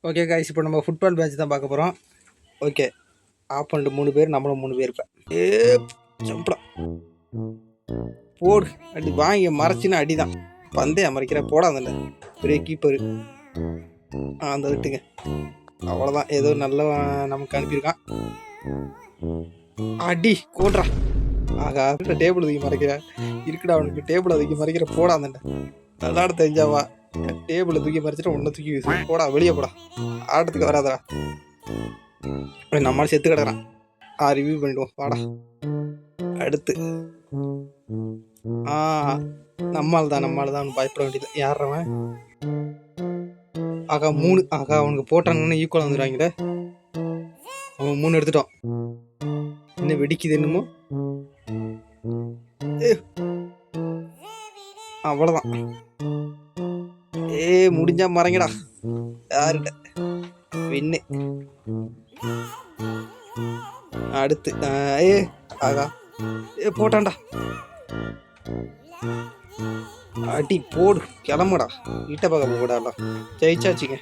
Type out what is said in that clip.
Okay guys, இப்போ நம்ம football match தான் பார்க்க போகிறோம். ஓகே, ஆப்போனண்ட் 3 பேர், நம்மளும் 3 பேர். இப்போ ஜம்படா போடு, அடி வாங்கி மறைச்சின்னு அடி தான். பந்தே மறைக்கிற போடா அந்த பெரிய கீப்பரு. அந்த விட்டுங்க, அவ்வளோதான். ஏதோ நல்ல நமக்கு அனுப்பியிருக்கான். அடி கோட்ரா. ஆகா, டேபிள் தூக்கி மறைக்கிற இருக்குடா. அவனுக்கு டேபிள் தூக்கி மறைக்கிற போடா அந்த விளாட தெரிஞ்சாவா. டேபிளை தூக்கி மறைச்சிட்டு ஒன்றை தூக்கி போடா, வெளியே போடா, ஆட்டத்துக்கு வராதா. நம்மளால செத்து கிடக்குறான். ரிவ்யூ பண்ணிடுவோம் வாடா. அடுத்து நம்மால் தான் பயப்பட வேண்டியது. யாரவன்? ஆகா 3. ஆகா, அவனுக்கு போட்டான்னு ஈக்குவல் வந்துடுவாங்களே. அவன் 3 எடுத்துட்டோம். இன்னும் வெடிக்குது என்னமோ. அவ்வளோதான். முடிஞ்சா மறைங்கடா. யாருட வின்னு. அடுத்து ஆகா போட்டான்டா. அடி போடு, கிளம்புடா. வீட்டை பார்க்க போடாடா. ஜெயிச்சாச்சுங்க.